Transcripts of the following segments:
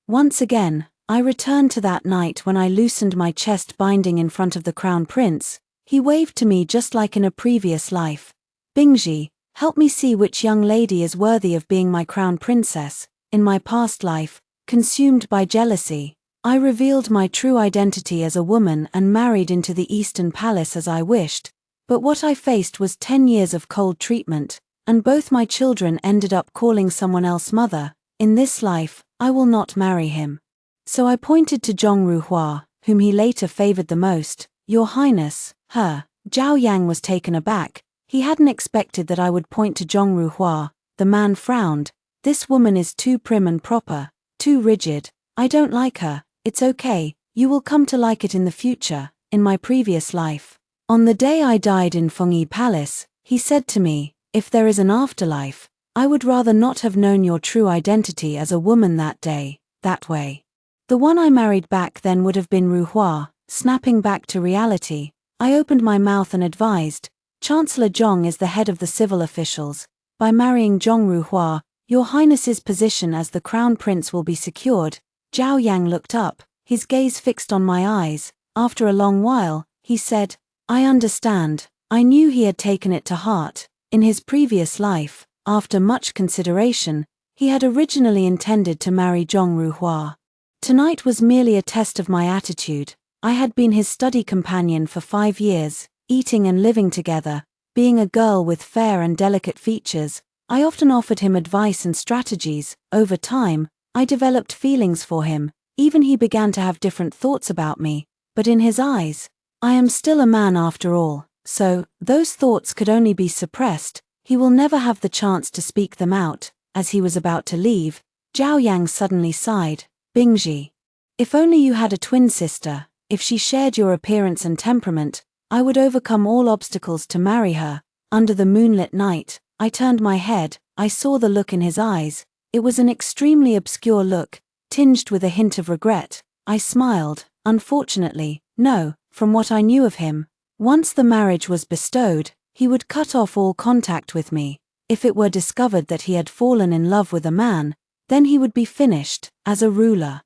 Once again, I returned to that night when I loosened my chest binding in front of the crown prince. He waved to me just like in a previous life. Bingji, help me see which young lady is worthy of being my crown princess. In my past life, consumed by jealousy, I revealed my true identity as a woman and married into the Eastern Palace as I wished. But what I faced was 10 years of cold treatment, and both my children ended up calling someone else mother. In this life, I will not marry him. So I pointed to Zhong Ruhua, whom he later favored the most. Your Highness, her. Zhao Yang was taken aback. He hadn't expected that I would point to Zhong Ruhua. The man frowned. This woman is too prim and proper, too rigid. I don't like her. It's okay, you will come to like it in the future. In my previous life, on the day I died in Fengyi Palace, he said to me, if there is an afterlife, I would rather not have known your true identity as a woman that day, that way. The one I married back then would have been Ruhua. Snapping back to reality, I opened my mouth and advised, Chancellor Zhong is the head of the civil officials. By marrying Zhong Ruhua, your Highness's position as the crown prince will be secured. Zhao Yang looked up, his gaze fixed on my eyes. After a long while, he said, I understand. I knew he had taken it to heart. In his previous life, after much consideration, he had originally intended to marry Zhong Ruhua. Tonight was merely a test of my attitude. I had been his study companion for 5 years, eating and living together. Being a girl with fair and delicate features, I often offered him advice and strategies. Over time, I developed feelings for him. Even he began to have different thoughts about me. But in his eyes, I am still a man after all. So, those thoughts could only be suppressed. He will never have the chance to speak them out. As he was about to leave, Zhao Yang suddenly sighed. Bingji, if only you had a twin sister. If she shared your appearance and temperament, I would overcome all obstacles to marry her. Under the moonlit night, I turned my head. I saw the look in his eyes. It was an extremely obscure look, tinged with a hint of regret. I smiled. Unfortunately, no, from what I knew of him, once the marriage was bestowed, he would cut off all contact with me. If it were discovered that he had fallen in love with a man, then he would be finished. As a ruler,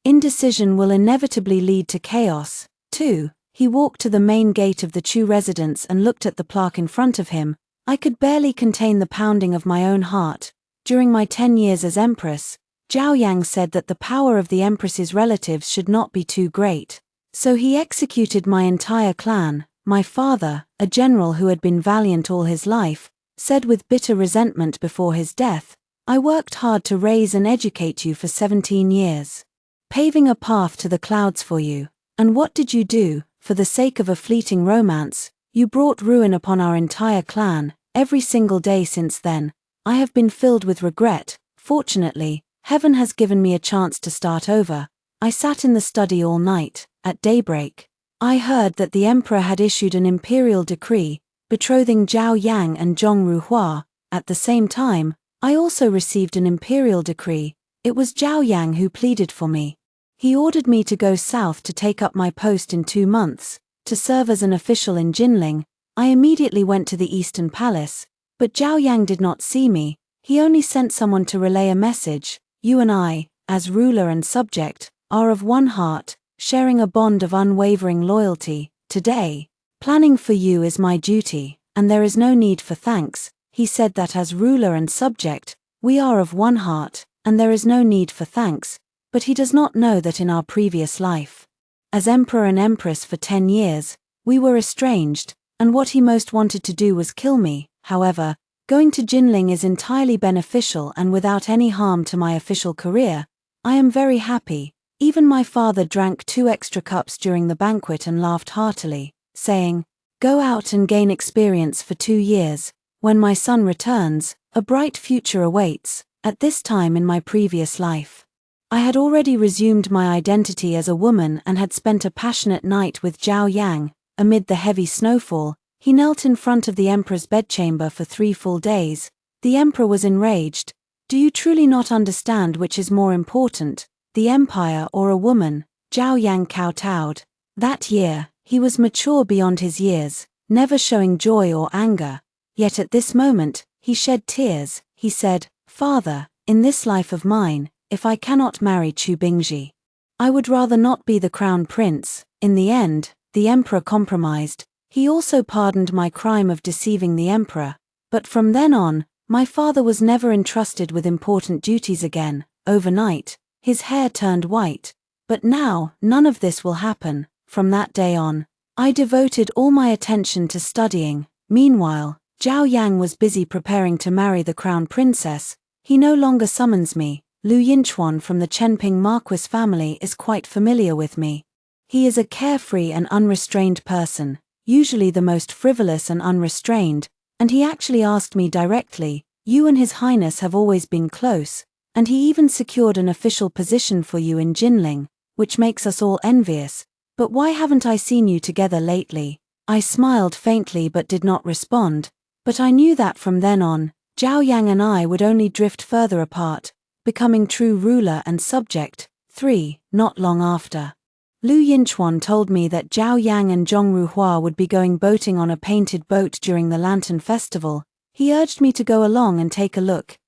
indecision will inevitably lead to chaos. 2. He walked to the main gate of the Chu residence and looked at the plaque in front of him. I could barely contain the pounding of my own heart. During my 10 years as empress, Zhao Yang said that the power of the empress's relatives should not be too great. So he executed my entire clan. My father, a general who had been valiant all his life, said with bitter resentment before his death, I worked hard to raise and educate you for 17 years, paving a path to the clouds for you. And what did you do? For the sake of a fleeting romance, you brought ruin upon our entire clan. Every single day since then, I have been filled with regret. Fortunately, heaven has given me a chance to start over. I sat in the study all night. At daybreak, I heard that the emperor had issued an imperial decree, betrothing Zhao Yang and Zhong Ruhua. At the same time, I also received an imperial decree. It was Zhao Yang who pleaded for me. He ordered me to go south to take up my post in 2 months, to serve as an official in Jinling. I immediately went to the Eastern Palace, but Zhao Yang did not see me. He only sent someone to relay a message. You and I, as ruler and subject, are of one heart, sharing a bond of unwavering loyalty. Today, planning for you is my duty, and there is no need for thanks. He said that as ruler and subject, we are of one heart, and there is no need for thanks. But he does not know that in our previous life, as emperor and empress for 10 years, we were estranged, and what he most wanted to do was kill me. However, going to Jinling is entirely beneficial and without any harm to my official career. I am very happy. Even my father drank 2 extra cups during the banquet and laughed heartily, saying, go out and gain experience for 2 years. When my son returns, a bright future awaits. At this time in my previous life, I had already resumed my identity as a woman and had spent a passionate night with Zhao Yang. Amid the heavy snowfall, he knelt in front of the emperor's bedchamber for 3 full days. The emperor was enraged. Do you truly not understand which is more important, the empire or a woman? Zhao Yang kowtowed. That year, he was mature beyond his years, never showing joy or anger. Yet at this moment, he shed tears. He said, Father, in this life of mine, if I cannot marry Chu Bingji. I would rather not be the crown prince. In the end, the emperor compromised. He also pardoned my crime of deceiving the emperor. But from then on, my father was never entrusted with important duties again. Overnight, his hair turned white. But now, none of this will happen. From that day on, I devoted all my attention to studying. Meanwhile, Zhao Yang was busy preparing to marry the crown princess. He no longer summons me. Lu Yinchuan from the Chenping Marquis family is quite familiar with me. He is a carefree and unrestrained person, usually the most frivolous and unrestrained, and he actually asked me directly, "You and His Highness have always been close, and he even secured an official position for you in Jinling, which makes us all envious. But why haven't I seen you together lately?" I smiled faintly but did not respond, but I knew that from then on, Zhao Yang and I would only drift further apart, becoming true ruler and subject. 3. Not long after, Lu Yinchuan told me that Zhao Yang and Zhong Ruhua would be going boating on a painted boat during the Lantern Festival. He urged me to go along and take a look.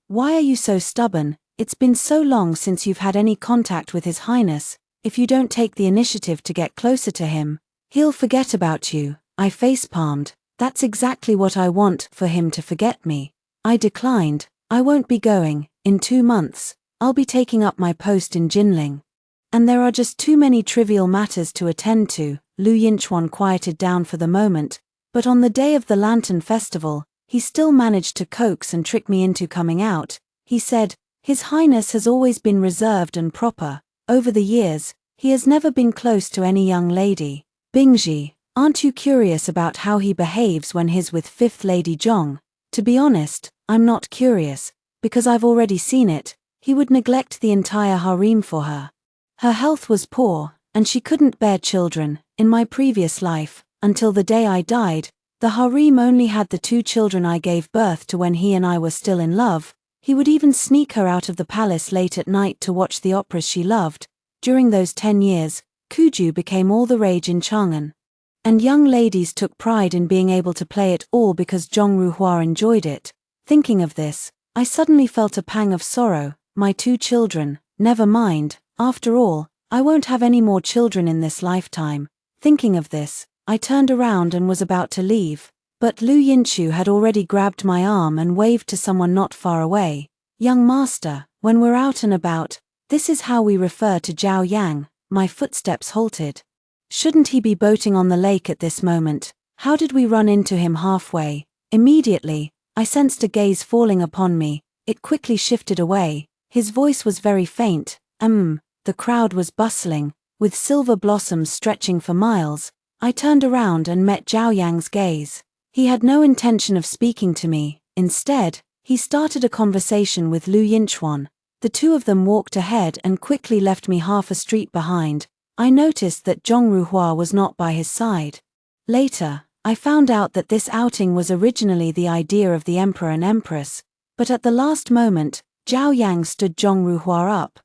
Why are you so stubborn? It's been so long since you've had any contact with His Highness. If you don't take the initiative to get closer to him, he'll forget about you. I facepalmed. That's exactly what I want, for him to forget me. I declined. I won't be going. In 2 months, I'll be taking up my post in Jinling. And there are just too many trivial matters to attend to. Lu Yinchuan quieted down for the moment, but on the day of the Lantern Festival, he still managed to coax and trick me into coming out. He said, "His Highness has always been reserved and proper. Over the years, he has never been close to any young lady. Bingji, aren't you curious about how he behaves when he's with 5th Lady Zhong?" To be honest, I'm not curious, because I've already seen it. He would neglect the entire harem for her. Her health was poor, and she couldn't bear children. In my previous life, until the day I died, the harem only had the 2 children I gave birth to when he and I were still in love. He would even sneak her out of the palace late at night to watch the operas she loved. During those 10 years, Kuju became all the rage in Chang'an. And young ladies took pride in being able to play it all because Zhong Ruhua enjoyed it. Thinking of this, I suddenly felt a pang of sorrow. My 2 children, never mind. After all, I won't have any more children in this lifetime. Thinking of this, I turned around and was about to leave, but Lu Yinchu had already grabbed my arm and waved to someone not far away. "Young master, when we're out and about, this is how we refer to Zhao Yang." My footsteps halted. Shouldn't he be boating on the lake at this moment? How did we run into him halfway? Immediately, I sensed a gaze falling upon me. It quickly shifted away. His voice was very faint. The crowd was bustling, with silver blossoms stretching for miles. I turned around and met Zhao Yang's gaze. He had no intention of speaking to me. Instead, he started a conversation with Lu Yinchuan. The 2 of them walked ahead and quickly left me half a street behind. I noticed that Zhong Ruhua was not by his side. Later, I found out that this outing was originally the idea of the emperor and empress, but at the last moment, Zhao Yang stood Zhong Ruhua up.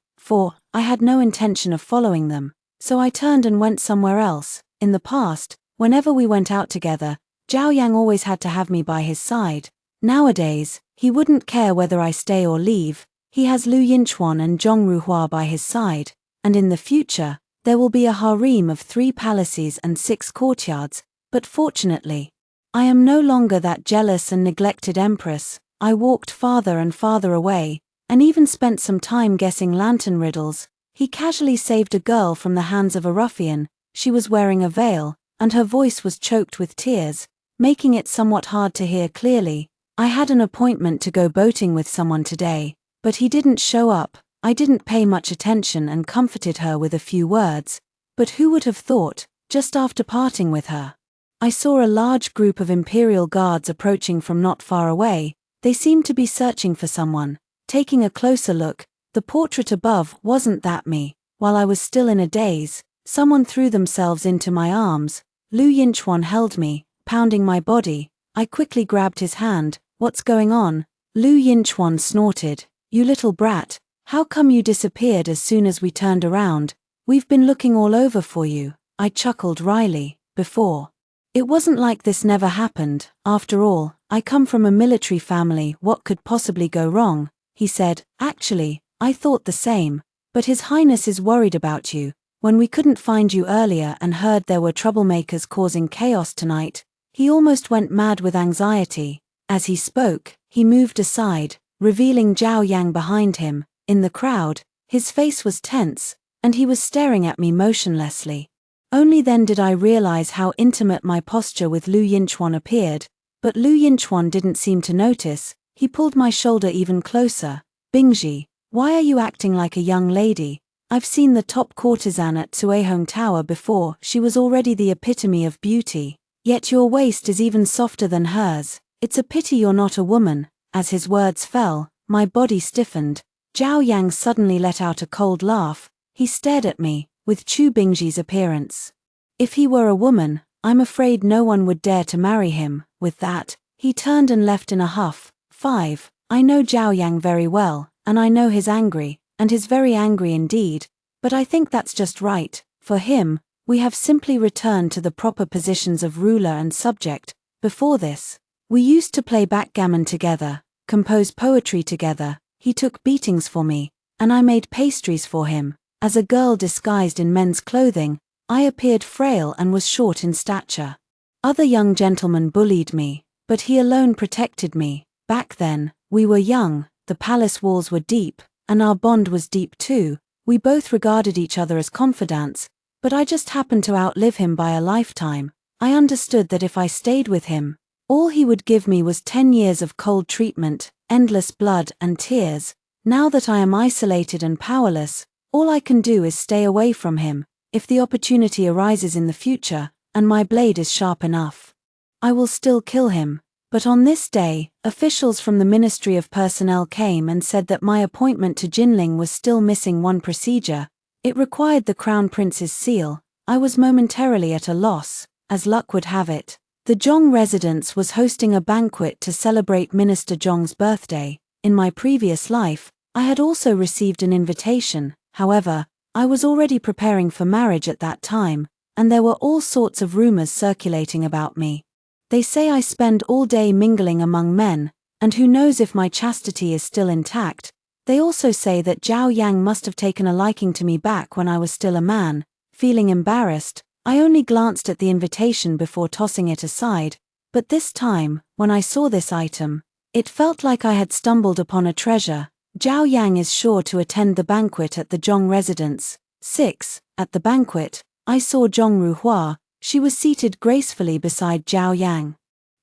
I had no intention of following them, so I turned and went somewhere else. In the past, whenever we went out together, Zhao Yang always had to have me by his side. Nowadays, he wouldn't care whether I stay or leave. He has Lu Yinchuan and Zhong Ruhua by his side, and in the future, there will be a harem of 3 palaces and 6 courtyards, but fortunately, I am no longer that jealous and neglected empress. I walked farther and farther away, and even spent some time guessing lantern riddles. He casually saved a girl from the hands of a ruffian. She was wearing a veil, and her voice was choked with tears, making it somewhat hard to hear clearly. I had an appointment to go boating with someone today, but he didn't show up. I didn't pay much attention and comforted her with a few words. But who would have thought, just after parting with her, I saw a large group of imperial guards approaching from not far away. They seemed to be searching for someone. Taking a closer look, the portrait above wasn't that me. While I was still in a daze, someone threw themselves into my arms. Lu Yinchuan held me, pounding my body. I quickly grabbed his hand. "What's going on?" Lu Yinchuan snorted. "You little brat, how come you disappeared as soon as we turned around? We've been looking all over for you." I chuckled wryly. "Before. It wasn't like this never happened. After all, I come from a military family. What could possibly go wrong?" He said, "Actually, I thought the same, but His Highness is worried about you. When we couldn't find you earlier and heard there were troublemakers causing chaos tonight, he almost went mad with anxiety. As he spoke, he moved aside, revealing Zhao Yang behind him. In the crowd, his face was tense, and he was staring at me motionlessly. Only then did I realize how intimate my posture with Lu Yinchuan appeared, but Lu Yinchuan didn't seem to notice. He pulled my shoulder even closer. Bingji, why are you acting like a young lady? I've seen the top courtesan at Cuehong Tower before. She was already the epitome of beauty. Yet your waist is even softer than hers. It's a pity you're not a woman. As his words fell, my body stiffened. Zhao Yang suddenly let out a cold laugh. He stared at me, with Chu Bingji's appearance. If he were a woman, I'm afraid no one would dare to marry him. With that, he turned and left in a huff. 5. I know Zhao Yang very well, and I know he's angry, and he's very angry indeed, but I think that's just right. For him, we have simply returned to the proper positions of ruler and subject. Before this, we used to play backgammon together, compose poetry together. He took beatings for me, and I made pastries for him. As a girl disguised in men's clothing, I appeared frail and was short in stature. Other young gentlemen bullied me, but he alone protected me. Back then, we were young, the palace walls were deep, and our bond was deep too. We both regarded each other as confidants, but I just happened to outlive him by a lifetime. I understood that if I stayed with him, all he would give me was 10 years of cold treatment, endless blood and tears. Now that I am isolated and powerless, all I can do is stay away from him. If the opportunity arises in the future, and my blade is sharp enough, I will still kill him. But on this day, officials from the Ministry of Personnel came and said that my appointment to Jinling was still missing one procedure. It required the Crown Prince's seal. I was momentarily at a loss. As luck would have it, the Zhong residence was hosting a banquet to celebrate Minister Zhong's birthday. In my previous life, I had also received an invitation. However, I was already preparing for marriage at that time, and there were all sorts of rumors circulating about me. They say I spend all day mingling among men, and who knows if my chastity is still intact. They also say that Zhao Yang must have taken a liking to me back when I was still a man. Feeling embarrassed, I only glanced at the invitation before tossing it aside, but this time, when I saw this item, it felt like I had stumbled upon a treasure. Zhao Yang is sure to attend the banquet at the Zhong residence. 6. At the banquet, I saw Zhong Ruhua. She was seated gracefully beside Zhao Yang.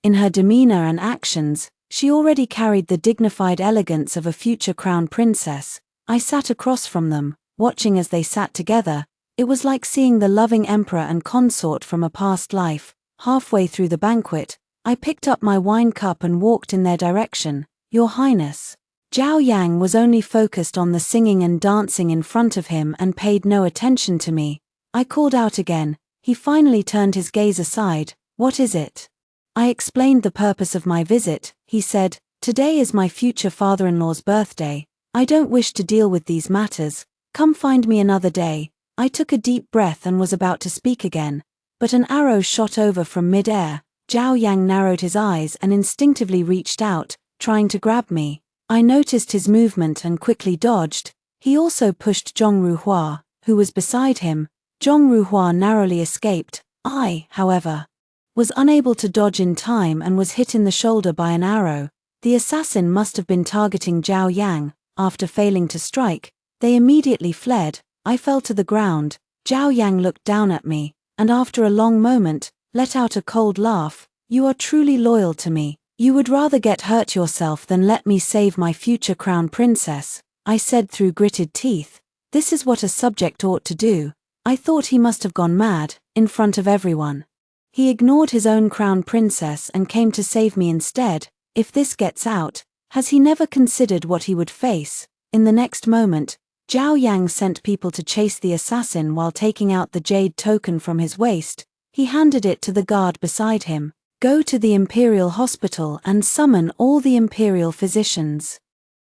In her demeanor and actions, she already carried the dignified elegance of a future crown princess. I sat across from them, watching as they sat together. It was like seeing the loving emperor and consort from a past life. Halfway through the banquet, I picked up my wine cup and walked in their direction. Your Highness. Zhao Yang was only focused on the singing and dancing in front of him and paid no attention to me. I called out again. He finally turned his gaze aside. What is it? I explained the purpose of my visit. He said, today is my future father-in-law's birthday. I don't wish to deal with these matters. Come find me another day. I took a deep breath and was about to speak again, but an arrow shot over from mid-air. Zhao Yang narrowed his eyes and instinctively reached out, trying to grab me. I noticed his movement and quickly dodged. He also pushed Zhong Ruhua, who was beside him. Zhong Ruhua narrowly escaped. I, however, was unable to dodge in time and was hit in the shoulder by an arrow. The assassin must have been targeting Zhao Yang. After failing to strike, they immediately fled. I fell to the ground. Zhao Yang looked down at me, and after a long moment, let out a cold laugh. You are truly loyal to me. You would rather get hurt yourself than let me save my future crown princess, I said through gritted teeth. This is what a subject ought to do. I thought he must have gone mad, in front of everyone. He ignored his own crown princess and came to save me instead. If this gets out, has he never considered what he would face? In the next moment, Zhao Yang sent people to chase the assassin while taking out the jade token from his waist. He handed it to the guard beside him. Go to the Imperial Hospital and summon all the Imperial physicians.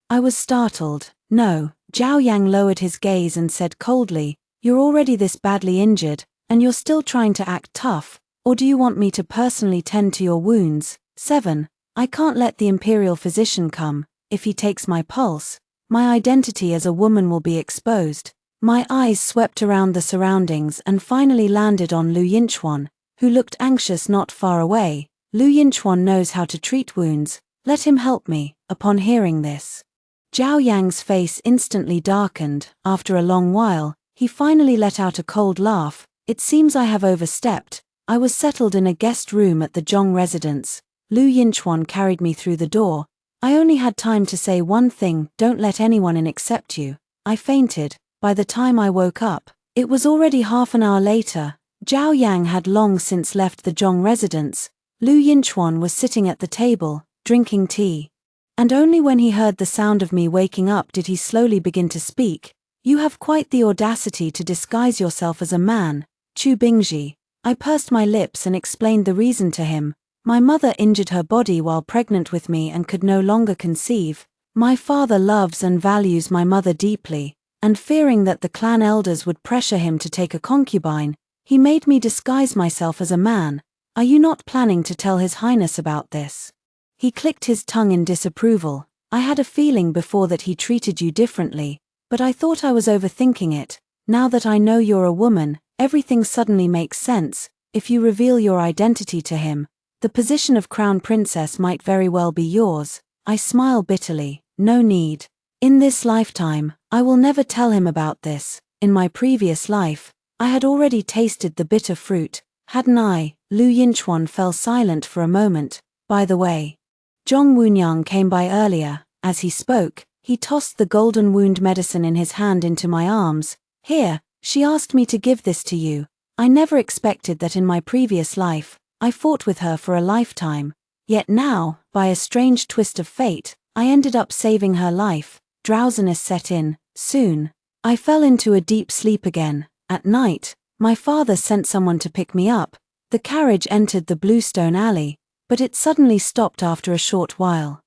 I was startled. No, Zhao Yang lowered his gaze and said coldly, you're already this badly injured, and you're still trying to act tough, or do you want me to personally tend to your wounds? 7. I can't let the Imperial physician come. If he takes my pulse, My identity as a woman will be exposed. My eyes swept around the surroundings and finally landed on Lu Yinchuan, who looked anxious not far away. Lu Yinchuan knows how to treat wounds. Let him help me. Upon hearing this, Zhao Yang's face instantly darkened. After a long while, he finally let out a cold laugh. It seems I have overstepped. I was settled in a guest room at the Zhong residence. Lu Yinchuan carried me through the door. I only had time to say one thing: don't let anyone in except you. I fainted. By the time I woke up, it was already half an hour later. Zhao Yang had long since left the Zhong residence. Lu Yinchuan was sitting at the table, drinking tea. And only when he heard the sound of me waking up did he slowly begin to speak. You have quite the audacity to disguise yourself as a man, Chu Bingji. I pursed my lips and explained the reason to him. My mother injured her body while pregnant with me and could no longer conceive. My father loves and values my mother deeply, and fearing that the clan elders would pressure him to take a concubine, he made me disguise myself as a man. Are you not planning to tell His Highness about this? He clicked his tongue in disapproval. I had a feeling before that he treated you differently, but I thought I was overthinking it. Now that I know you're a woman, everything suddenly makes sense. If you reveal your identity to him, the position of crown princess might very well be yours. I smile bitterly. No need. In this lifetime, I will never tell him about this. In my previous life, I had already tasted the bitter fruit, hadn't I? Lu Yinchuan fell silent for a moment. By the way, Zhong Wunyang came by earlier. As he spoke, he tossed the golden wound medicine in his hand into my arms. Here, she asked me to give this to you. I never expected that in my previous life. I fought with her for a lifetime. Yet now, by a strange twist of fate, I ended up saving her life. Drowsiness set in. Soon, I fell into a deep sleep again. At night, my father sent someone to pick me up. The carriage entered the Bluestone Alley, but it suddenly stopped after a short while.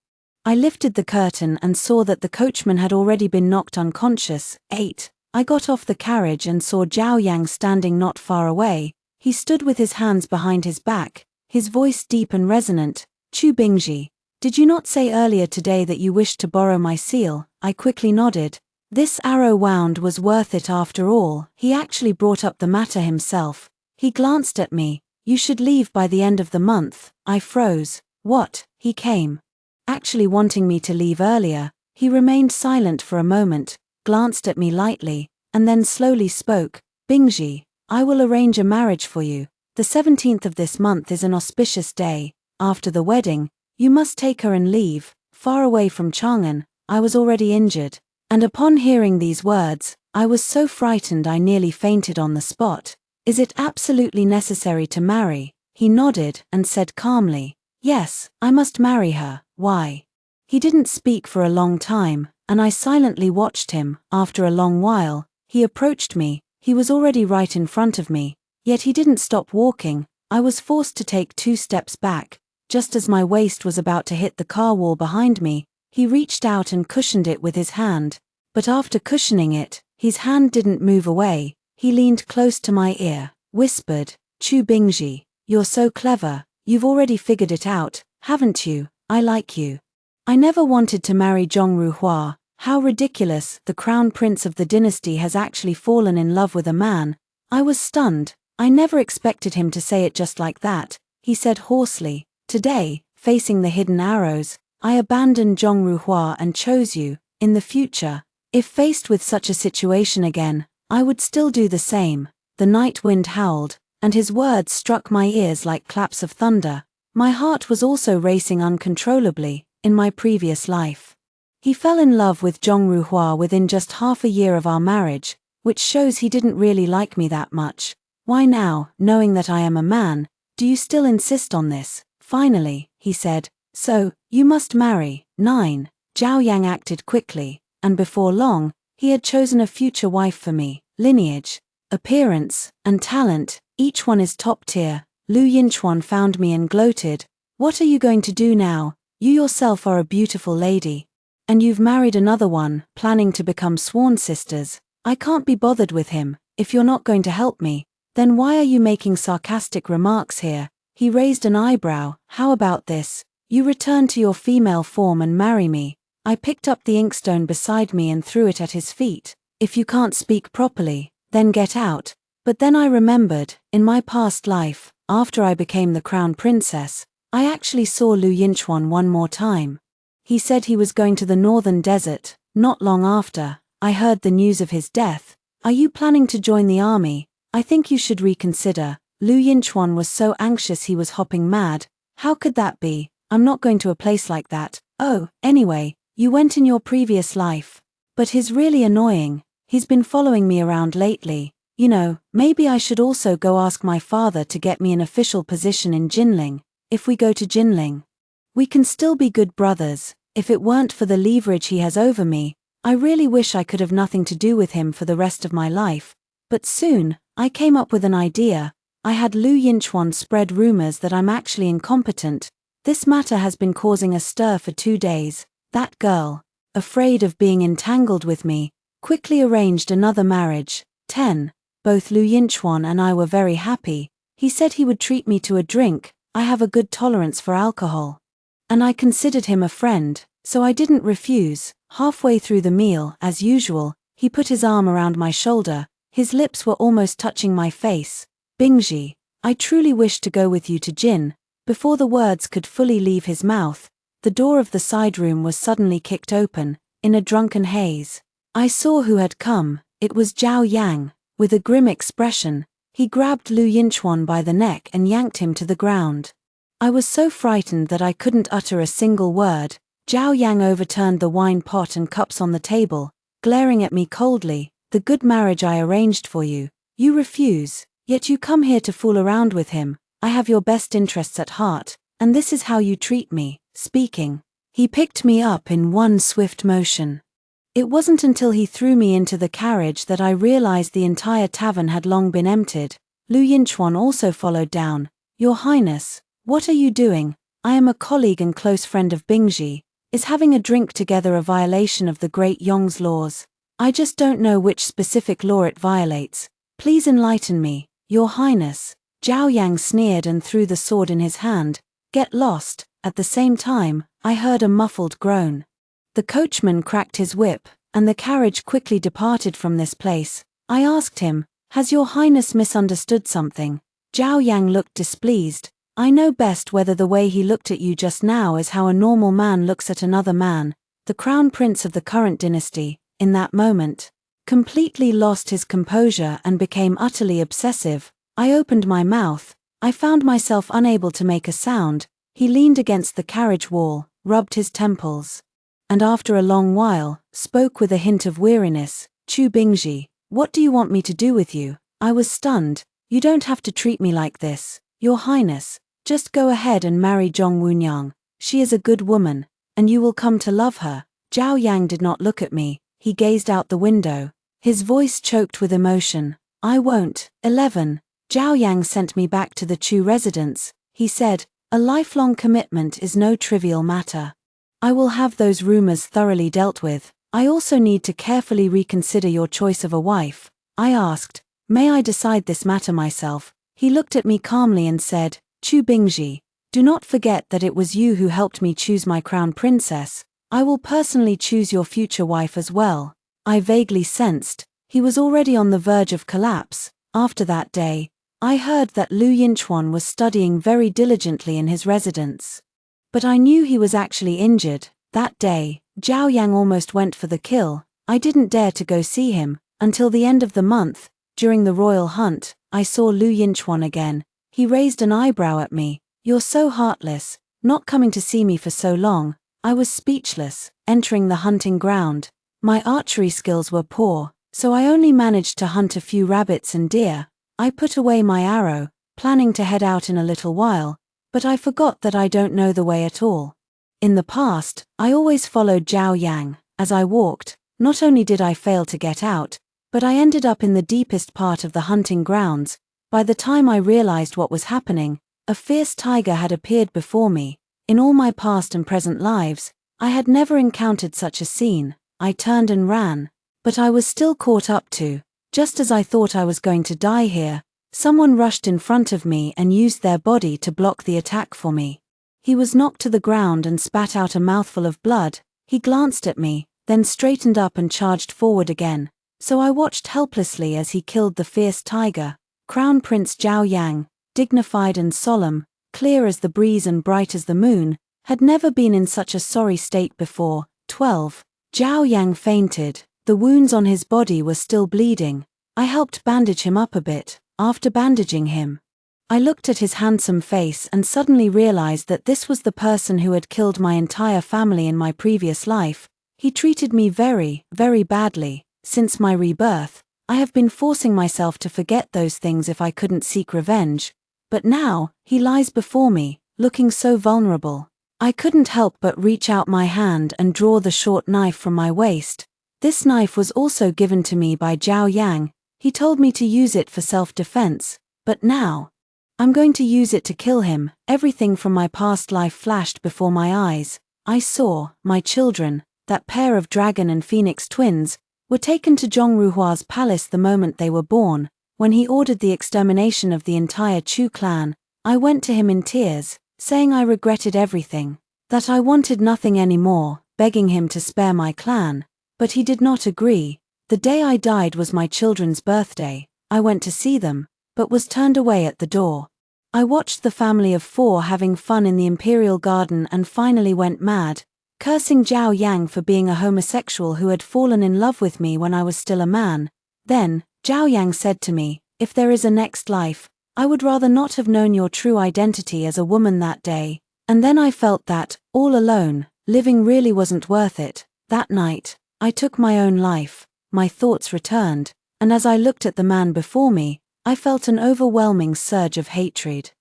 I lifted the curtain and saw that the coachman had already been knocked unconscious. 8. I got off the carriage and saw Zhao Yang standing not far away. He stood with his hands behind his back, his voice deep and resonant. Chu Bingji, did you not say earlier today that you wished to borrow my seal? I quickly nodded. This arrow wound was worth it after all. He actually brought up the matter himself. He glanced at me. You should leave by the end of the month. I froze. What? He came. Actually wanting me to leave earlier. He remained silent for a moment, glanced at me lightly, and then slowly spoke. Bingji, I will arrange a marriage for you. The 17th of this month is an auspicious day. After the wedding, you must take her and leave, far away from Chang'an. I was already injured. And upon hearing these words, I was so frightened I nearly fainted on the spot. Is it absolutely necessary to marry? He nodded and said calmly, yes, I must marry her. Why? He didn't speak for a long time, and I silently watched him. After a long while, he approached me. He was already right in front of me, yet he didn't stop walking. I was forced to take 2 steps back. Just as my waist was about to hit the car wall behind me, he reached out and cushioned it with his hand. But after cushioning it, his hand didn't move away. He leaned close to my ear, whispered, Chu Bingji, you're so clever. You've already figured it out, haven't you? I like you. I never wanted to marry Zhong Ruhua. How ridiculous. The crown prince of the dynasty has actually fallen in love with a man. I was stunned. I never expected him to say it just like that. He said hoarsely, today, facing the hidden arrows, I abandoned Zhong Ruhua and chose you. In the future, if faced with such a situation again, I would still do the same. The night wind howled, and his words struck my ears like claps of thunder. My heart was also racing uncontrollably. In my previous life, he fell in love with Zhong Ruhua within just half a year of our marriage, which shows he didn't really like me that much. Why now, knowing that I am a man, do you still insist on this? Finally, he said, so, you must marry. 9. Zhao Yang acted quickly, and before long, he had chosen a future wife for me. Lineage, appearance, and talent, each one is top tier. Lu Yinchuan found me and gloated. What are you going to do now? You yourself are a beautiful lady. And you've married another one, planning to become sworn sisters. I can't be bothered with him. If you're not going to help me, then why are you making sarcastic remarks here? He raised an eyebrow. How about this? You return to your female form and marry me. I picked up the inkstone beside me and threw it at his feet. If you can't speak properly, then get out. But then I remembered, in my past life, after I became the crown princess, I actually saw Lu Yinchuan one more time. He said he was going to the northern desert. Not long after, I heard the news of his death. Are you planning to join the army? I think you should reconsider. Lu Yinchuan was so anxious he was hopping mad. How could that be? I'm not going to a place like that. Oh, anyway, you went in your previous life. But he's really annoying. He's been following me around lately. You know, maybe I should also go ask my father to get me an official position in Jinling. If we go to Jinling, we can still be good brothers. If it weren't for the leverage he has over me, I really wish I could have nothing to do with him for the rest of my life. But soon, I came up with an idea. I had Lu Yinchuan spread rumors that I'm actually incompetent. This matter has been causing a stir for 2 days. That girl, afraid of being entangled with me, quickly arranged another marriage. 10. Both Lu Yinchuan and I were very happy. He said he would treat me to a drink. I have a good tolerance for alcohol. And I considered him a friend, so I didn't refuse. Halfway through the meal, as usual, he put his arm around my shoulder. His lips were almost touching my face. Bingji, I truly wish to go with you to Jin. Before the words could fully leave his mouth, the door of the side room was suddenly kicked open. In a drunken haze, I saw who had come. It was Zhao Yang. With a grim expression, he grabbed Lu Yinchuan by the neck and yanked him to the ground. I was so frightened that I couldn't utter a single word. Zhao Yang overturned the wine pot and cups on the table, glaring at me coldly. The good marriage I arranged for you, you refuse. Yet you come here to fool around with him. I have your best interests at heart, and this is how you treat me. Speaking, he picked me up in one swift motion. It wasn't until he threw me into the carriage that I realized the entire tavern had long been emptied. Lu Yinchuan also followed down. Your Highness, what are you doing? I am a colleague and close friend of Bingji. Is having a drink together a violation of the Great Yong's laws? I just don't know which specific law it violates. Please enlighten me. Your Highness. Zhao Yang sneered and threw the sword in his hand. Get lost. At the same time, I heard a muffled groan. The coachman cracked his whip, and the carriage quickly departed from this place. I asked him, has your Highness misunderstood something? Zhao Yang looked displeased. I know best whether the way he looked at you just now is how a normal man looks at another man. The crown prince of the current dynasty, in that moment, completely lost his composure and became utterly obsessive. I opened my mouth. I found myself unable to make a sound. He leaned against the carriage wall, rubbed his temples, and after a long while, spoke with a hint of weariness. Chu Bingji, what do you want me to do with you? I was stunned. You don't have to treat me like this, Your Highness. Just go ahead and marry Zhong Wunyang. She is a good woman, and you will come to love her. Zhao Yang did not look at me. He gazed out the window. His voice choked with emotion. I won't. 11. Zhao Yang sent me back to the Chu residence. He said, a lifelong commitment is no trivial matter. I will have those rumors thoroughly dealt with. I also need to carefully reconsider your choice of a wife. I asked, may I decide this matter myself? He looked at me calmly and said, Chu Bingji, do not forget that it was you who helped me choose my crown princess. I will personally choose your future wife as well. I vaguely sensed he was already on the verge of collapse. After that day, I heard that Lu Yinchuan was studying very diligently in his residence. But I knew he was actually injured. That day, Zhao Yang almost went for the kill. I didn't dare to go see him. Until the end of the month, during the royal hunt, I saw Lu Yinchuan again. He raised an eyebrow at me. You're so heartless, not coming to see me for so long. I was speechless. Entering the hunting ground, my archery skills were poor, so I only managed to hunt a few rabbits and deer. I put away my arrow, planning to head out in a little while, but I forgot that I don't know the way at all. In the past, I always followed Zhao Yang. As I walked, not only did I fail to get out, but I ended up in the deepest part of the hunting grounds. By the time I realized what was happening, a fierce tiger had appeared before me. In all my past and present lives, I had never encountered such a scene. I turned and ran, but I was still caught up to. Just as I thought I was going to die here, someone rushed in front of me and used their body to block the attack for me. He was knocked to the ground and spat out a mouthful of blood. He glanced at me, then straightened up and charged forward again, so I watched helplessly as he killed the fierce tiger. Crown Prince Zhao Yang, dignified and solemn, clear as the breeze and bright as the moon, had never been in such a sorry state before. 12. Zhao Yang fainted. The wounds on his body were still bleeding. I helped bandage him up a bit. After bandaging him, I looked at his handsome face and suddenly realized that this was the person who had killed my entire family in my previous life. He treated me very, very badly. Since my rebirth, I have been forcing myself to forget those things if I couldn't seek revenge. But now, he lies before me, looking so vulnerable. I couldn't help but reach out my hand and draw the short knife from my waist. This knife was also given to me by Zhao Yang. He told me to use it for self-defense, but now, I'm going to use it to kill him. Everything from my past life flashed before my eyes. I saw my children, that pair of dragon and phoenix twins, were taken to Zhongruhua's palace the moment they were born. When he ordered the extermination of the entire Chu clan, I went to him in tears, saying I regretted everything, that I wanted nothing anymore, begging him to spare my clan. But he did not agree. The day I died was my children's birthday. I went to see them, but was turned away at the door. I watched the family of 4 having fun in the imperial garden and finally went mad, cursing Zhao Yang for being a homosexual who had fallen in love with me when I was still a man. Then, Zhao Yang said to me, "If there is a next life, I would rather not have known your true identity as a woman that day." And then I felt that, all alone, living really wasn't worth it. That night, I took my own life. My thoughts returned, and as I looked at the man before me, I felt an overwhelming surge of hatred.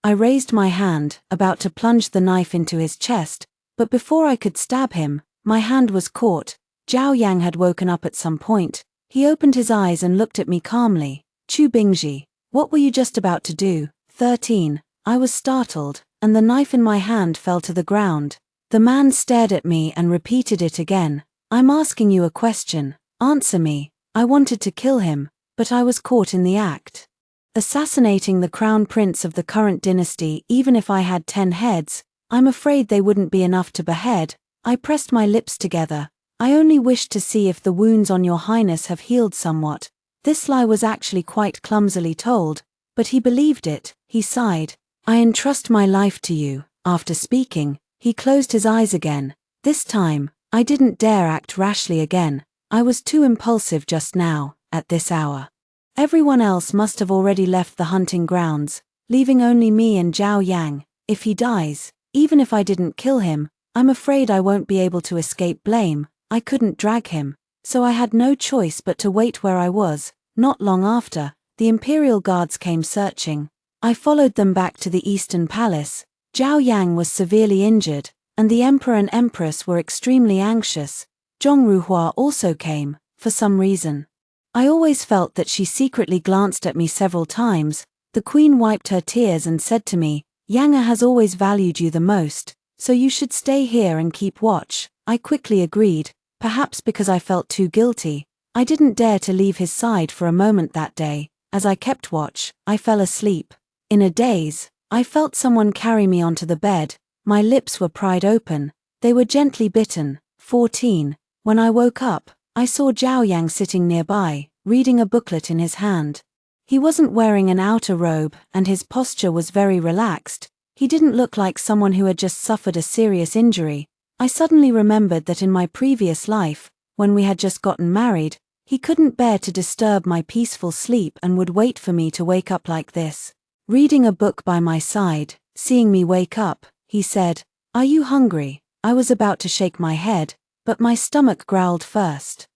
I raised my hand, about to plunge the knife into his chest, but before I could stab him, my hand was caught. Zhao Yang had woken up at some point. He opened his eyes and looked at me calmly. "Chu Bingji, what were you just about to do?" 13. I was startled, and the knife in my hand fell to the ground. The man stared at me and repeated it again. "I'm asking you a question. Answer me." I wanted to kill him, but I was caught in the act. Assassinating the crown prince of the current dynasty, even if I had 10 heads, I'm afraid they wouldn't be enough to behead. I pressed my lips together. "I only wished to see if the wounds on your highness have healed somewhat." This lie was actually quite clumsily told, but he believed it. He sighed. "I entrust my life to you." After speaking, he closed his eyes again. This time, I didn't dare act rashly again. I was too impulsive just now, at this hour. Everyone else must have already left the hunting grounds, leaving only me and Zhao Yang. If he dies, even if I didn't kill him, I'm afraid I won't be able to escape blame. I couldn't drag him, so I had no choice but to wait where I was. Not long after, the imperial guards came searching. I followed them back to the Eastern Palace. Zhao Yang was severely injured, and the emperor and empress were extremely anxious. Zhongruhua also came, for some reason. I always felt that she secretly glanced at me several times. The queen wiped her tears and said to me, "Yang has always valued you the most, so you should stay here and keep watch." I quickly agreed, perhaps because I felt too guilty. I didn't dare to leave his side for a moment that day. As I kept watch, I fell asleep. In a daze, I felt someone carry me onto the bed. My lips were pried open. They were gently bitten. 14. When I woke up, I saw Zhao Yang sitting nearby, reading a booklet in his hand. He wasn't wearing an outer robe, and his posture was very relaxed. He didn't look like someone who had just suffered a serious injury. I suddenly remembered that in my previous life, when we had just gotten married, he couldn't bear to disturb my peaceful sleep and would wait for me to wake up like this. Reading a book by my side, seeing me wake up, he said, "Are you hungry?" I was about to shake my head, but my stomach growled first.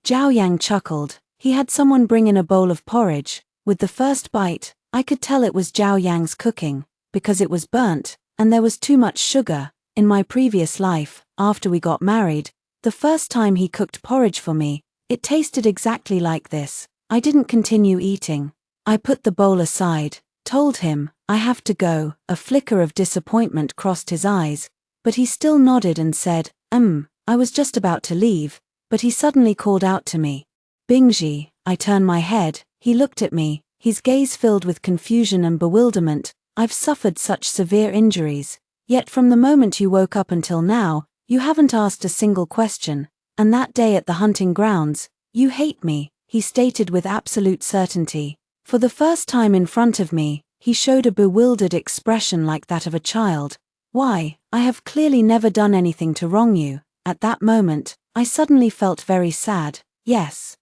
Zhao Yang chuckled. He had someone bring in a bowl of porridge. With the first bite, I could tell it was Zhao Yang's cooking, because it was burnt, and there was too much sugar. In my previous life, after we got married, the first time he cooked porridge for me, it tasted exactly like this. I didn't continue eating. I put the bowl aside, told him, "I have to go." A flicker of disappointment crossed his eyes, but he still nodded and said, I was just about to leave, but he suddenly called out to me, "Bingji." I turned my head. He looked at me, his gaze filled with confusion and bewilderment. "I've suffered such severe injuries, yet from the moment you woke up until now, You haven't asked a single question, and that day at the hunting grounds, you hate me, he stated with absolute certainty. For the first time in front of me, he showed a bewildered expression like that of a child. Why, I have clearly never done anything to wrong you. At that moment, I suddenly felt very sad. Yes.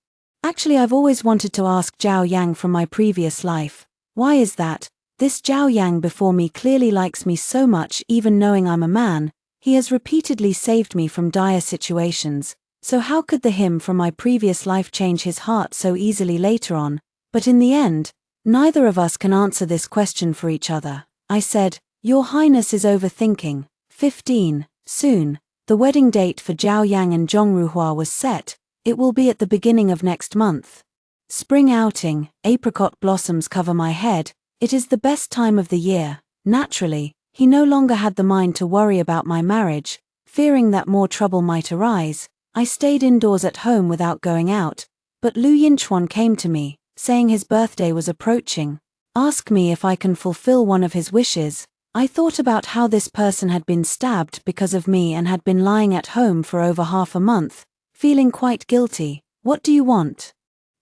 Actually, I've always wanted to ask Zhao Yang from my previous life. Why is that? This Zhao Yang before me clearly likes me so much, even knowing I'm a man. He has repeatedly saved me from dire situations. So how could the him from my previous life change his heart so easily later on? But in the end, neither of us can answer this question for each other. I said, Your Highness is overthinking. 15. Soon, the wedding date for Zhao Yang and Zhong Ruhua was set. It will be at the beginning of next month. Spring outing, apricot blossoms cover my head. It is the best time of the year. Naturally, he no longer had the mind to worry about my marriage. Fearing that more trouble might arise, I stayed indoors at home without going out. But Lu Yinchuan came to me, saying his birthday was approaching. Ask me if I can fulfill one of his wishes. I thought about how this person had been stabbed because of me and had been lying at home for over half a month, feeling quite guilty. What do you want?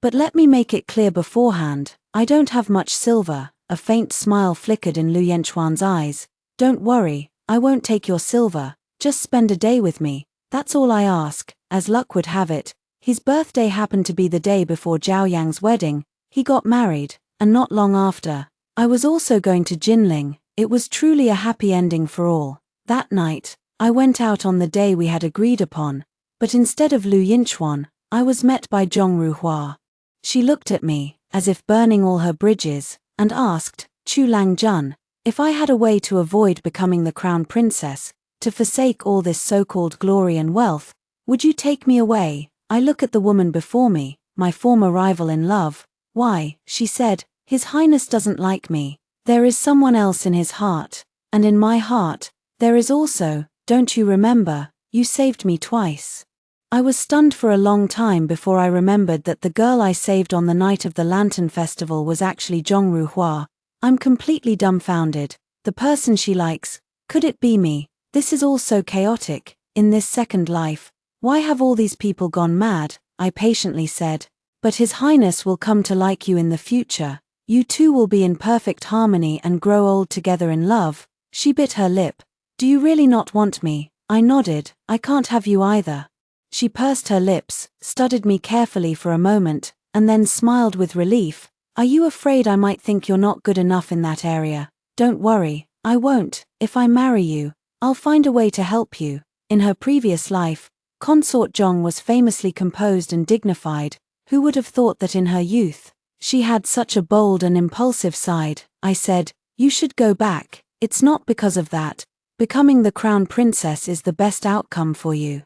But let me make it clear beforehand, I don't have much silver. A faint smile flickered in Lu Yinchuan's eyes. Don't worry, I won't take your silver, just spend a day with me, that's all I ask. As luck would have it, his birthday happened to be the day before Zhao Yang's wedding. He got married, and not long after, I was also going to Jinling. It was truly a happy ending for all. That night, I went out on the day we had agreed upon, but instead of Lu Yinchuan, I was met by Zhong Ruhua. She looked at me, as if burning all her bridges, and asked, Chu Langjun, if I had a way to avoid becoming the crown princess, to forsake all this so-called glory and wealth, would you take me away? I look at the woman before me, my former rival in love. Why, she said, His Highness doesn't like me. There is someone else in his heart, and in my heart, there is also, don't you remember, you saved me twice. I was stunned for a long time before I remembered that the girl I saved on the night of the Lantern Festival was actually Zhong Ruhua. I'm completely dumbfounded. The person she likes, could it be me? This is all so chaotic. In this second life, why have all these people gone mad? I patiently said. But His Highness will come to like you in the future. You two will be in perfect harmony and grow old together in love. She bit her lip. Do you really not want me? I nodded. I can't have you either. She pursed her lips, studied me carefully for a moment, and then smiled with relief. Are you afraid I might think you're not good enough in that area? Don't worry, I won't. If I marry you, I'll find a way to help you. In her previous life, Consort Zhong was famously composed and dignified. Who would have thought that in her youth, she had such a bold and impulsive side? I said, you should go back. It's not because of that. Becoming the crown princess is the best outcome for you.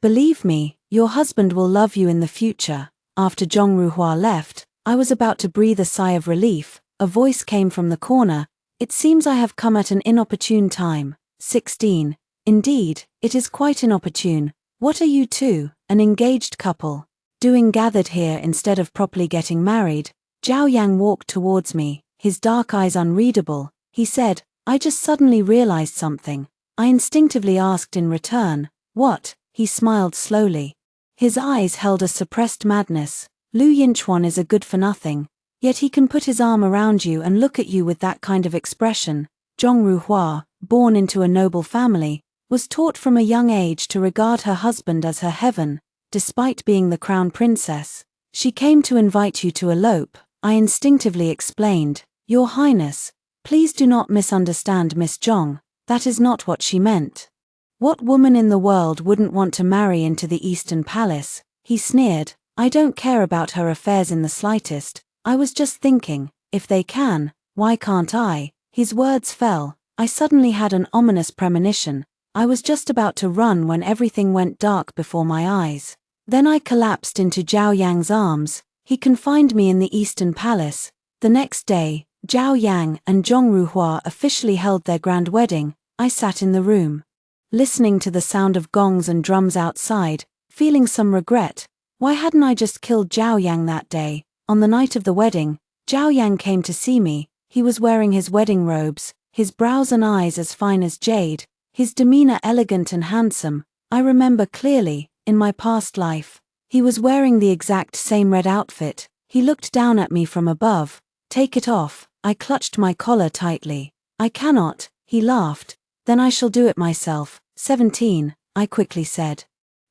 Believe me, your husband will love you in the future. After Zhong Ruhua left, I was about to breathe a sigh of relief. A voice came from the corner. It seems I have come at an inopportune time. 16. Indeed, it is quite inopportune. What are you two, an engaged couple, doing gathered here instead of properly getting married? Zhao Yang walked towards me, his dark eyes unreadable. He said, I just suddenly realized something. I instinctively asked in return, what? He smiled slowly. His eyes held a suppressed madness. Lu Yinchuan is a good-for-nothing, yet he can put his arm around you and look at you with that kind of expression. Zhong Ruhua, born into a noble family, was taught from a young age to regard her husband as her heaven. Despite being the crown princess, she came to invite you to elope. I instinctively explained, Your Highness, please do not misunderstand Miss Zhong, that is not what she meant. What woman in the world wouldn't want to marry into the Eastern Palace? He sneered. I don't care about her affairs in the slightest. I was just thinking, if they can, why can't I? His words fell. I suddenly had an ominous premonition. I was just about to run when everything went dark before my eyes. Then I collapsed into Zhao Yang's arms. He confined me in the Eastern Palace. The next day, Zhao Yang and Zhong Ruhua officially held their grand wedding. I sat in the room, listening to the sound of gongs and drums outside, feeling some regret. Why hadn't I just killed Zhao Yang that day? On the night of the wedding, Zhao Yang came to see me. He was wearing his wedding robes, his brows and eyes as fine as jade, his demeanor elegant and handsome. I remember clearly, in my past life, he was wearing the exact same red outfit. He looked down at me from above. Take it off. I clutched my collar tightly. I cannot, he laughed. Then I shall do it myself. 17, I quickly said.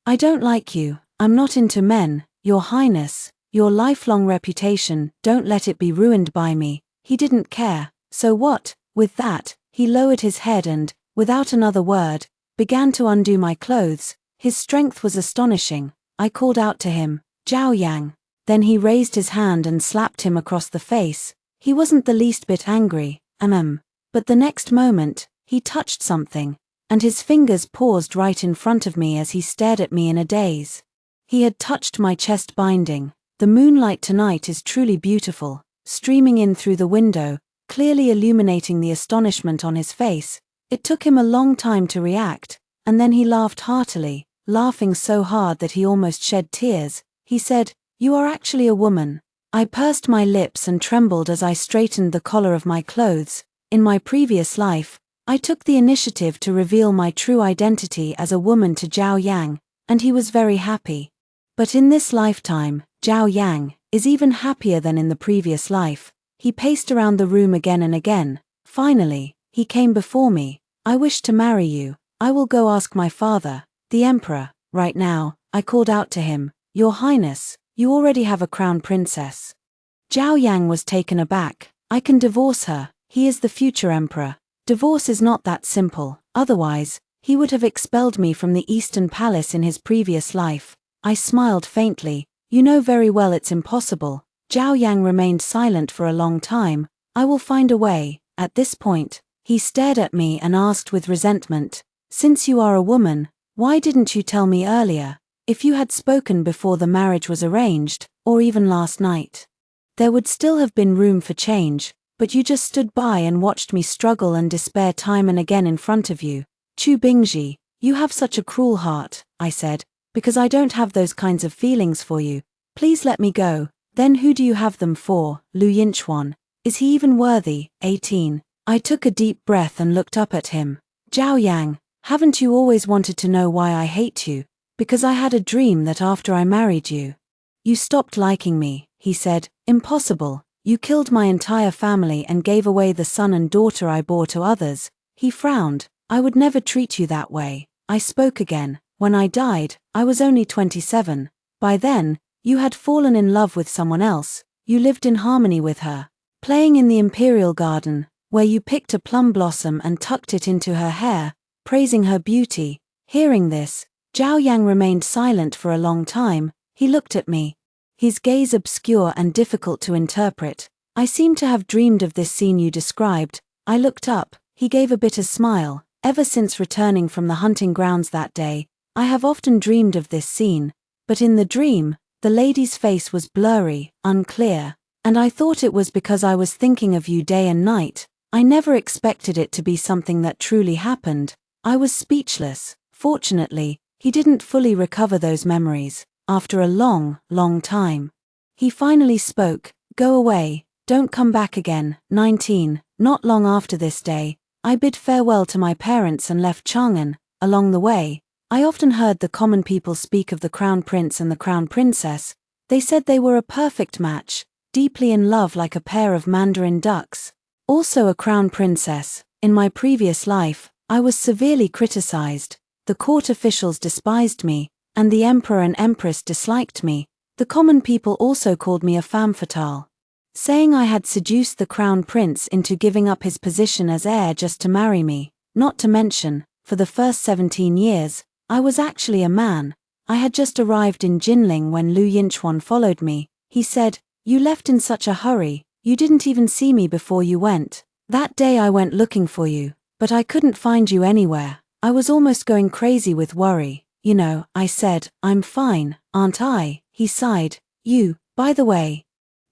I don't like you. I'm not into men, Your Highness. Your lifelong reputation, don't let it be ruined by me. He didn't care. So what? With that, he lowered his head and, without another word, began to undo my clothes. His strength was astonishing. I called out to him, Zhao Yang. Then he raised his hand and slapped him across the face. He wasn't the least bit angry, but the next moment, he touched something, and his fingers paused right in front of me as he stared at me in a daze. He had touched my chest binding. The moonlight tonight is truly beautiful, streaming in through the window, clearly illuminating the astonishment on his face. It took him a long time to react, and then he laughed heartily, laughing so hard that he almost shed tears. He said, You are actually a woman. I pursed my lips and trembled as I straightened the collar of my clothes. In my previous life, I took the initiative to reveal my true identity as a woman to Zhao Yang, and he was very happy. But in this lifetime, Zhao Yang is even happier than in the previous life. He paced around the room again and again. Finally, he came before me. I wish to marry you. I will go ask my father, the emperor, right now. I called out to him, Your Highness, you already have a crown princess. Zhao Yang was taken aback. I can divorce her. He is the future emperor. Divorce is not that simple. Otherwise, he would have expelled me from the Eastern Palace in his previous life. I smiled faintly. You know very well it's impossible. Zhao Yang remained silent for a long time. I will find a way. At this point, he stared at me and asked with resentment, Since you are a woman, why didn't you tell me earlier? If you had spoken before the marriage was arranged, or even last night, there would still have been room for change, but you just stood by and watched me struggle and despair time and again in front of you. Chu Bingji, you have such a cruel heart, I said, because I don't have those kinds of feelings for you. Please let me go. Then who do you have them for? Lu Yinchuan. Is he even worthy? 18. I took a deep breath and looked up at him. Zhao Yang, haven't you always wanted to know why I hate you? Because I had a dream that after I married you, you stopped liking me, he said. Impossible. You killed my entire family and gave away the son and daughter I bore to others. He frowned. I would never treat you that way. I spoke again. When I died, I was only 27. By then, you had fallen in love with someone else. You lived in harmony with her, playing in the imperial garden, where you picked a plum blossom and tucked it into her hair, praising her beauty. Hearing this, Zhao Yang remained silent for a long time. He looked at me, his gaze obscure and difficult to interpret. I seem to have dreamed of this scene you described. I looked up. He gave a bitter smile. Ever since returning from the hunting grounds that day, I have often dreamed of this scene, but in the dream, the lady's face was blurry, unclear, and I thought it was because I was thinking of you day and night. I never expected it to be something that truly happened. I was speechless. Fortunately, he didn't fully recover those memories. After a long, long time, he finally spoke. Go away, don't come back again. 19. Not long after this day, I bid farewell to my parents and left Chang'an. Along the way, I often heard the common people speak of the crown prince and the crown princess. They said they were a perfect match, deeply in love like a pair of mandarin ducks. Also a crown princess. In my previous life, I was severely criticized. The court officials despised me, and the emperor and empress disliked me. The common people also called me a femme fatale, saying I had seduced the crown prince into giving up his position as heir just to marry me. Not to mention, for the first 17 years, I was actually a man. I had just arrived in Jinling when Lu Yinchuan followed me. He said, You left in such a hurry, you didn't even see me before you went. That day I went looking for you, but I couldn't find you anywhere. I was almost going crazy with worry. You know, I said, I'm fine, aren't I? He sighed. You, by the way,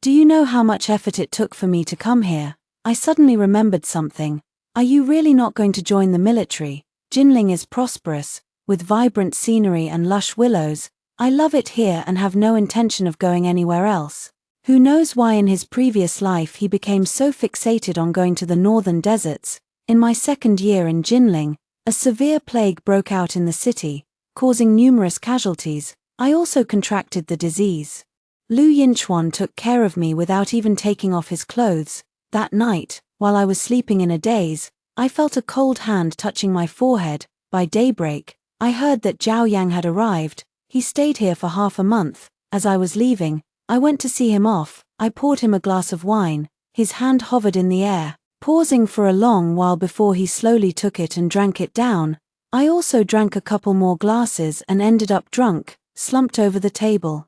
do you know how much effort it took for me to come here? I suddenly remembered something. Are you really not going to join the military? Jinling is prosperous, with vibrant scenery and lush willows. I love it here and have no intention of going anywhere else. Who knows why in his previous life he became so fixated on going to the northern deserts. In my second year in Jinling, a severe plague broke out in the city. causing numerous casualties. I also contracted the disease. Lu Yinchuan took care of me without even taking off his clothes. That night, while I was sleeping in a daze, I felt a cold hand touching my forehead. By daybreak, I heard that Zhao Yang had arrived. He stayed here for half a month. As I was leaving, I went to see him off. I poured him a glass of wine. His hand hovered in the air, pausing for a long while before he slowly took it and drank it down. I also drank a couple more glasses and ended up drunk, slumped over the table.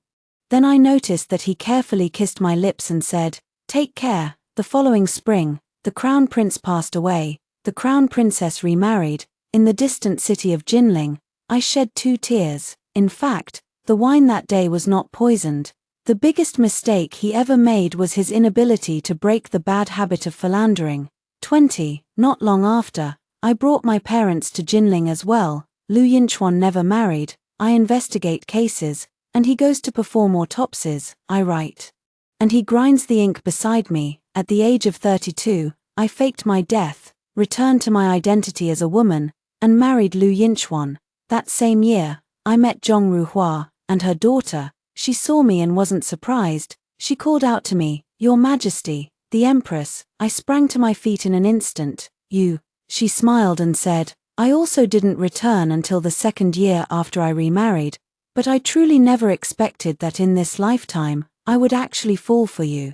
Then I noticed that he carefully kissed my lips and said, "Take care." The following spring, the crown prince passed away. The crown princess remarried. In the distant city of Jinling, I shed 2 tears. In fact, the wine that day was not poisoned. The biggest mistake he ever made was his inability to break the bad habit of philandering. 20. Not long after, I brought my parents to Jinling as well. Lu Yinchuan never married. I investigate cases, and he goes to perform autopsies. I write. And he grinds the ink beside me. At the age of 32, I faked my death, returned to my identity as a woman, and married Lu Yinchuan. That same year, I met Zhong Ruhua and her daughter. She saw me and wasn't surprised. She called out to me, "Your Majesty, the Empress." I sprang to my feet in an instant. "You." She smiled and said, "I also didn't return until the 2nd year after I remarried, but I truly never expected that in this lifetime, I would actually fall for you."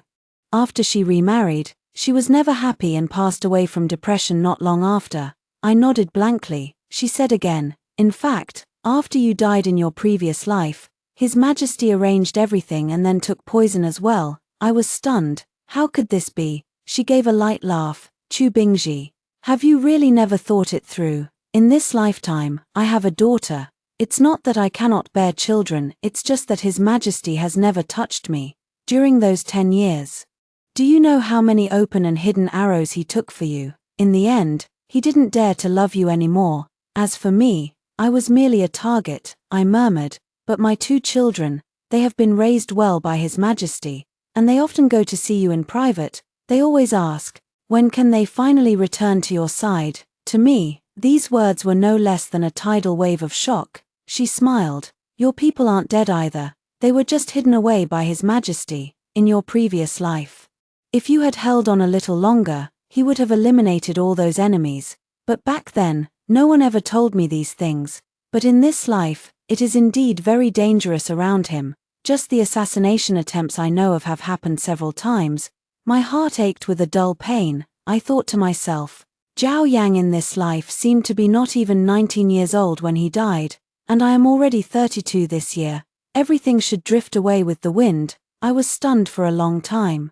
After she remarried, she was never happy and passed away from depression not long after. I nodded blankly. She said again, "In fact, after you died in your previous life, His Majesty arranged everything and then took poison as well." I was stunned. How could this be? She gave a light laugh. "Chu Bingji, have you really never thought it through? In this lifetime, I have a daughter. It's not that I cannot bear children, it's just that His Majesty has never touched me. During those 10 years. Do you know how many open and hidden arrows he took for you? In the end, he didn't dare to love you anymore. As for me, I was merely a target," I murmured. "But my 2 children, they have been raised well by His Majesty, and they often go to see you in private. They always ask, when can they finally return to your side?" To me, these words were no less than a tidal wave of shock. She smiled. "Your people aren't dead either. They were just hidden away by His Majesty, in your previous life. If you had held on a little longer, He would have eliminated all those enemies. But back then, no one ever told me these things. But in this life, it is indeed very dangerous around him. Just the assassination attempts I know of have happened several times." My heart ached with a dull pain. I thought to myself, Zhao Yang in this life seemed to be not even 19 years old when he died, and I am already 32 this year. Everything should drift away with the wind. I was stunned for a long time.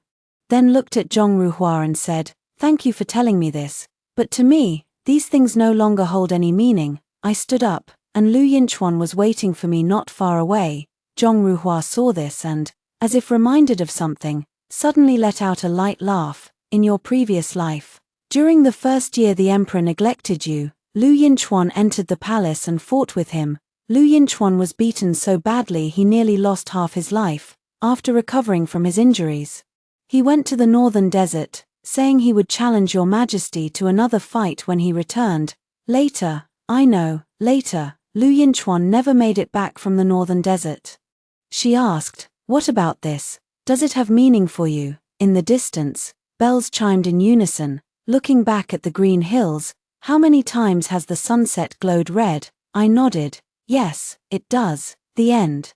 Then looked at Zhong Ruhua and said, "Thank you for telling me this. But to me, these things no longer hold any meaning." I stood up, and Lu Yinchuan was waiting for me not far away. Zhong Ruhua saw this and, as if reminded of something, suddenly let out a light laugh. "In your previous life, during the 1st year the emperor neglected you, Lu Yinchuan entered the palace and fought with him. Lu Yinchuan was beaten so badly he nearly lost half his life. After recovering from his injuries, he went to the northern desert, saying he would challenge your Majesty to another fight when he returned. Later, Lu Yinchuan never made it back from the northern desert." She asked, "What about this? Does it have meaning for you?" In the distance, bells chimed in unison. Looking back at the green hills, how many times has the sunset glowed red? I nodded. "Yes, it does." The end.